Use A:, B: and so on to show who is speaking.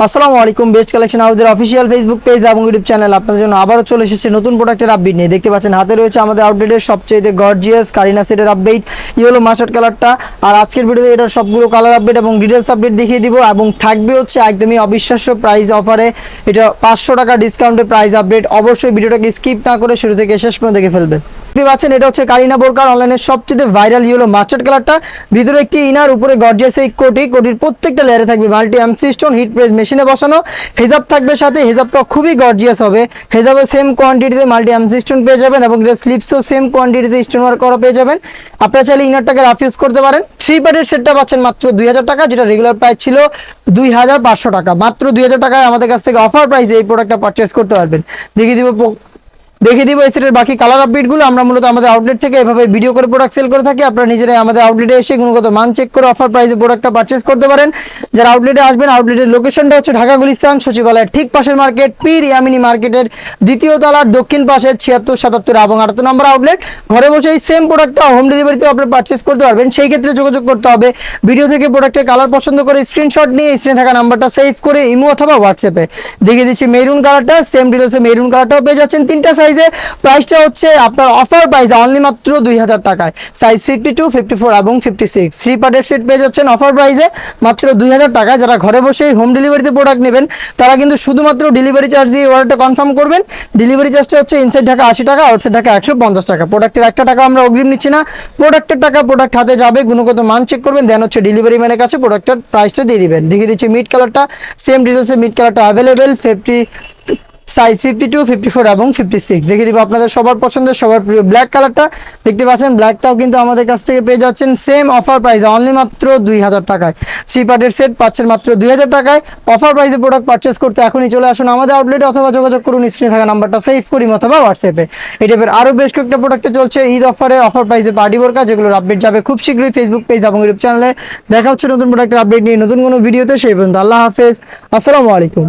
A: আসসালামু আলাইকুম। Best collection আমাদের অফিসিয়াল ফেসবুক পেজ এবং ইউটিউব চ্যানেল আপনাদের জন্য আবারও চলে এসেছে নতুন প্রোডাক্টের আপডেট নিয়ে। দেখতে পাচ্ছেন হাতে রয়েছে আমাদের আপডেটের সবচেয়ে গর্জিয়াস কারিনা সেটের আপডেট, ইয়েলো মাস্টার্ড কালারটা। আর আজকের ভিডিওতে এটার সবগুলো কালার আপডেট এবং ডিটেলস আপডেট দেখিয়ে দিব এবং থাকবে হচ্ছে একদমই অবিশ্বাস্য প্রাইস অফারে। এটা 500 টাকা ডিসকাউন্টে প্রাইস আপডেট। অবশ্যই ভিডিওটাকে স্কিপ না করে শুরু থেকে শেষ পর্যন্ত দেখে ফেলবেন। দেখতে পাচ্ছেন এটা হচ্ছে কারিনা বোরকার অনলাইনের সবচেয়ে ভাইরাল ইয়েলো মাস্টার্ড কালারটা। ভিতরে একটি ইনার, উপরে গর্জিয়াস এই কোটির প্রত্যেকটা লেয়ারে থাকবে multi MC stone, hit press মেশিনে বসানো। হেজাব থাকবে সাথে, হেজাবটা খুবই গর্জিয়াস হবে। হেজাবে সেম কোয়ান্টিটিতে মাল্টি এমসি স্টোন পেয়ে যাবেন এবং এটা স্লিপসও সেম কোয়ান্টিটিতে স্টোন ওয়ার্ক করা পেয়ে যাবেন। আপনারা চাইলে ইনারটাকে রাফ ইউজ করতে পারেন। 3 পার্টের সেটটা পাচ্ছেন মাত্র 2000 টাকা, যেটা রেগুলার প্রাইস ছিল 2500 টাকা। মাত্র 2000 টাকায় আমাদের কাছ থেকে অফার প্রাইসে এই প্রোডাক্টটা পারচেস করতে পারবেন। দেখিয়ে দিব এই সেটের বাকি কালার আপডেটগুলো। আমরা মূলত আমাদের আউটলেট থেকে এভাবে ভিডিও করে প্রোডাক্ট সেল করে থাকি। আপনারা নিজেরাই আমাদের আউটলেটে এসে গুণগত মান চেক করে অফার প্রাইসে প্রোডাক্টটা পারচেস করতে পারেন। যারা আউটলেটে আসবেন, আউটলেটের লোকেশনটা হচ্ছে ঢাকা গুলিস্তান সচিবালয়ের ঠিক পাশের মার্কেট, পীর ইয়ামিনী মার্কেটের দ্বিতীয় তলার দক্ষিণ পাশে 76, 77 এবং 78 নম্বর আউটলেট। ঘরে বসে এই সেম প্রোডাক্টটা হোম ডেলিভারিতেও আপনারা পারচেস করতে পারবেন। সেই ক্ষেত্রে যোগাযোগ করতে হবে ভিডিও থেকে প্রোডাক্টের কালার পছন্দ করে স্ক্রিনশট নিয়ে স্ক্রিনে থাকা নাম্বারটা সেভ করে ইমো অথবা হোয়াটসঅ্যাপে দেখিয়ে দিচ্ছি মেরুন কালারটা। সেম ডিটেলসে মেরুন কালারটাও পেয়ে যাচ্ছেন 3টা সাইজে। প্রাইসটা হচ্ছে আপনার অফার প্রাইস অনলি মাত্র 2000 টাকায়। সাইজ 52, 54 এবং 56 3 পার্টের সেট পেয়ে যাচ্ছেন অফার প্রাইসে মাত্র 2000 টাকায়। যারা ঘরে বসে হোম ডেলিভারিতে প্রোডাক্ট নেবেন তারা কিন্তু শুধুমাত্র ডেলিভারি চার্জ দিয়ে অর্ডারটা কনফার্ম করবেন। ডেলিভারি চার্জটা হচ্ছে ইনসাইড ঢাকা 80 টাকা, আউটসাইড ঢাকা 150 টাকা। প্রোডাক্টের 1 টাকা আমরা অগ্রিম নিচ্ছি না। প্রোডাক্টের টাকা প্রোডাক্ট হাতে যাবে, গুণগত মান চেক করবেন, দেন হচ্ছে ডেলিভারি ম্যানের কাছে প্রোডাক্টের প্রাইসটা দিয়ে দিবেন। দেখিয়ে দিচ্ছি মিড কালারটা। সেম ডিটেলসে মিড কালারটা অ্যাভেলেবেল, সাইজ 52, 54 এবং 56 দেখিয়ে দিব আপনাদের সবার পছন্দের সবার প্রিয় ব্ল্যাক কালারটা। দেখতে পাচ্ছেন ব্ল্যাকটাও কিন্তু আমাদের কাছ থেকে পেয়ে যাচ্ছেন সেম অফার প্রাইসে অনলি মাত্র 2000 টাকায়। 3 পার্টের সেট পাচ্ছেন মাত্র 2000 টাকায়। অফার প্রাইসে প্রোডাক্ট পারচেস করতে এখনই চলে আসুন আমাদের আউটলেটে অথবা যোগাযোগ করুন স্ক্রিনে থাকা নাম্বারটা সেভ করি অথবা হোয়াটসঅ্যাপে। এই টাইপের আরও বেশ কয়েকটা প্রোডাক্টে চলছে ঈদ অফারে অফার প্রাইসে পার্টি বোরকা, যেগুলোর আপডেট যাবে খুব শীঘ্রই ফেসবুক পেজ এবং ইউটিউব চ্যানেলে। দেখা হচ্ছে নতুন প্রোডাক্টের আপডেট নিয়ে নতুন কোনো ভিডিওতে। সেই পর্যন্ত আল্লাহ হাফেজ, আসসালামু আলাইকুম।